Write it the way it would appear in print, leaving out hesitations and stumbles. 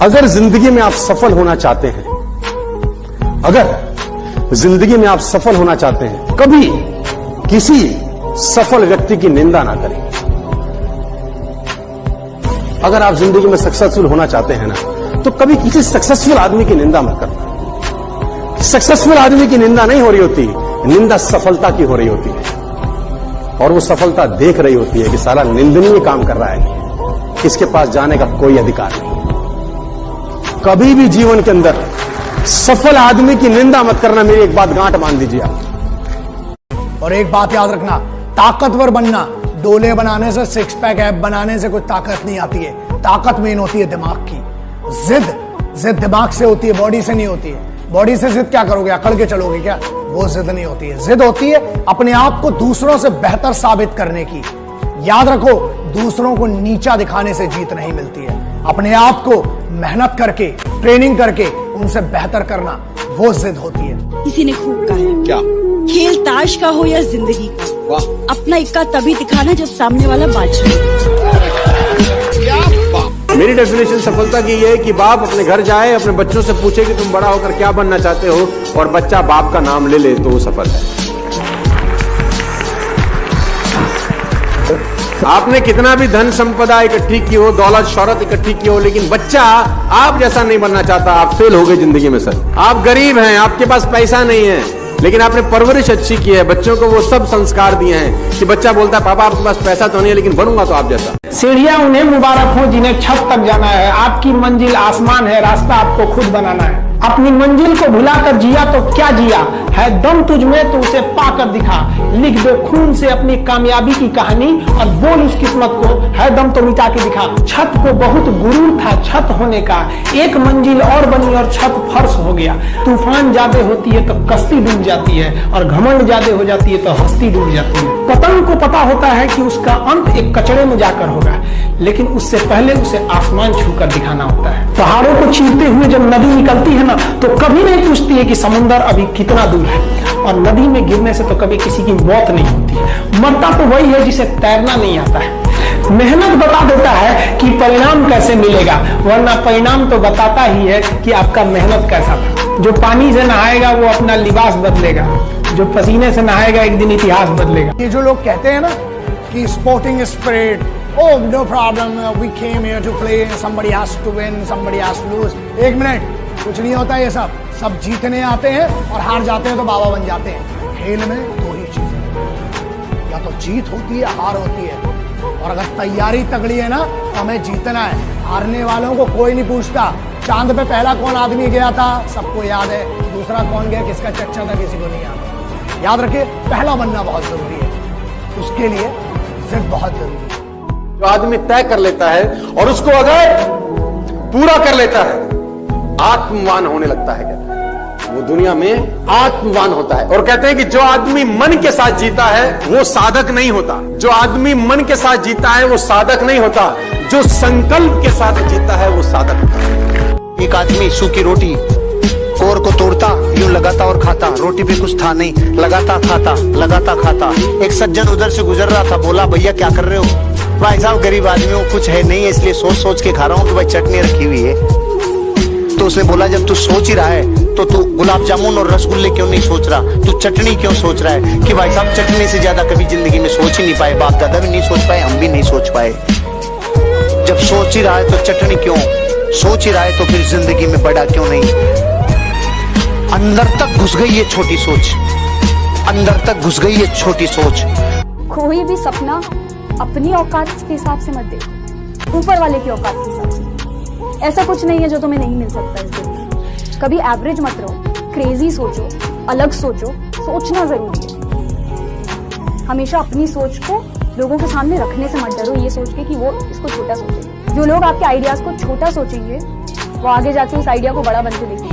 अगर जिंदगी में आप सफल होना चाहते हैं, अगर जिंदगी में आप सफल होना चाहते हैं, कभी किसी सफल व्यक्ति की निंदा ना करें। अगर आप जिंदगी में सक्सेसफुल होना चाहते हैं ना, तो कभी किसी सक्सेसफुल आदमी की निंदा मत करना। सक्सेसफुल आदमी की निंदा नहीं हो रही होती, निंदा सफलता की हो रही होती है, और वो सफलता देख रही होती है कि साला निंदनीय काम कर रहा है, इसके पास जाने का कोई अधिकार नहीं। कभी भी जीवन के अंदर सफल आदमी की निंदा मत करना। मेरी एक बात गांठ बांध दीजिए आप। और एक बात याद रखना, ताकतवर बनना डोले बनाने से, सिक्स पैक ऐप बनाने से कोई ताकत नहीं आती है। ताकत मेन होती है दिमाग की। जिद दिमाग से होती है, बॉडी से नहीं होती है। बॉडी से जिद क्या करोगे, अकड़ के चलोगे क्या? वो जिद नहीं होती है। जिद होती है अपने आप को दूसरों से बेहतर साबित करने की। याद रखो, दूसरों को नीचा दिखाने से जीत नहीं मिलती है। अपने आप को मेहनत करके, ट्रेनिंग करके उनसे बेहतर करना, वो जिद होती है। किसी ने खूब कहा है, क्या खेल ताश का हो या जिंदगी का, अपना इक्का तभी दिखाना जब सामने वाला बादशाह। मेरी डेफिनेशन सफलता की ये है कि बाप अपने घर जाए, अपने बच्चों से पूछे कि तुम बड़ा होकर क्या बनना चाहते हो, और बच्चा बाप का नाम ले ले, तो वो सफल है। आपने कितना भी धन संपदा इकट्ठी की हो, दौलत शौहरत इकट्ठी की हो, लेकिन बच्चा आप जैसा नहीं बनना चाहता, आप फेल हो गए जिंदगी में। सर, आप गरीब हैं, आपके पास पैसा नहीं है, लेकिन आपने परवरिश अच्छी की है, बच्चों को वो सब संस्कार दिए हैं कि बच्चा बोलता है पापा आपके पास पैसा तो नहीं है, लेकिन बनूंगा तो आप जैसा। सीढ़ियां उन्हें मुबारक हो जिन्हें छत तक जाना है। आपकी मंजिल आसमान है, रास्ता आपको खुद बनाना है। अपनी मंजिल को भुलाकर जिया तो क्या जिया है, दम तुझ में तो उसे पाकर दिखा। लिख दे खून से अपनी कामयाबी की कहानी और बोल उस किस्मत को, है दम तो मिटा के दिखा। छत को बहुत गुरूर था छत होने का, एक मंजिल और बनी और छत फर्श हो गया। तूफान ज्यादा होती है तो कश्ती डूब जाती है, और घमंड ज्यादा हो जाती है तो हस्ती डूब जाती है। पतंग को पता होता है कि उसका अंत एक कचड़े में जाकर होगा, लेकिन उससे पहले उसे आसमान छूकर दिखाना होता है। पहाड़ों को चीरते हुए जब नदी निकलती है ना, तो कभी नहीं पूछती है कि समुद्र अभी कितना दूर है, और नदी में गिरने से तो कभी किसी की मौत नहीं होती। मरता तो वही है जिसे तैरना नहीं आता है। मेहनत बता देता है कि परिणाम कैसे मिलेगा, वरना परिणाम तो बताता ही है कि आपका मेहनत कैसा था। जो पानी से नहाएगा वो अपना लिबास बदलेगा, जो पसीने से नहाएगा एक दिन इतिहास बदलेगा। ये जो लोग कहते हैं ना कि sporting spirit, oh no problem, we came here to play, somebody has to win, somebody has to lose। एक मिनट, कुछ नहीं होता ये सब जीतने आते हैं और हार जाते हैं तो बाबा बन जाते हैं। खेल में दो ही चीजें, या तो जीत होती है, हार होती है। और अगर तैयारी तगड़ी है ना, तो हमें जीतना है। हारने वालों को कोई नहीं पूछता। चांद पे पहला कौन आदमी गया था, सबको याद है। दूसरा कौन गया, किसका चच्चा था, किसी को नहीं याद। याद रखिए, पहला बनना बहुत जरूरी है, उसके लिए जिद बहुत जरूरी है। जो आदमी तय कर लेता है और उसको अगर पूरा कर लेता है, आत्मवान होने लगता है। कहते हैं वो दुनिया में आत्मवान होता है। और कहते हैं कि जो आदमी मन के साथ जीता है वो साधक नहीं होता। जो आदमी मन के साथ जीता है वो साधक नहीं होता, जो संकल्प के साथ जीता है वो साधक होता है। एक आदमी सूखी रोटी कोर को तोड़ता, यूं लगाता और खाता। रोटी पे कुछ था नहीं, लगाता खाता, लगाता खाता। एक सज्जन उधर से गुजर रहा था, बोला भैया क्या कर रहे हो? भाई साहब गरीब आदमियों कुछ है नहीं है, इसलिए सोच सोच के खा रहा हूँ कि भाई चटनी रखी हुई है। तो उसने बोला जब तू सोच ही रहा है तो तू गुलाब जामुन और रसगुल्ले क्यों नहीं सोच रहा, तू चटनी क्यों सोच रहा है? कि भाई साहब चटनी से ज्यादा कभी जिंदगी में सोच ही नहीं पाए, बाप दादा भी नहीं सोच पाए, हम भी नहीं सोच पाए। जब सोच ही रहा है तो चटनी क्यों, सोच ही रहा है तो फिर जिंदगी में बड़ा क्यों नहीं? अंदर तक घुस गई ये छोटी सोच, अंदर तक घुस गई ये छोटी सोच। कोई भी सपना अपनी औकात के हिसाब से मत देखो, ऊपर वाले की औकात के हिसाब से। ऐसा कुछ नहीं है जो तुम्हें नहीं मिल सकता इस दुनिया। कभी एवरेज मत रहो, क्रेजी सोचो, अलग सोचो। सोचना जरूरी है। हमेशा अपनी सोच को लोगों के सामने रखने से मत डरो, ये सोच के कि वो इसको छोटा सोचेंगे। जो लोग आपके आइडियाज को छोटा सोचेंगे, वो आगे जाके उस आइडिया को बड़ा बनते देखेंगे।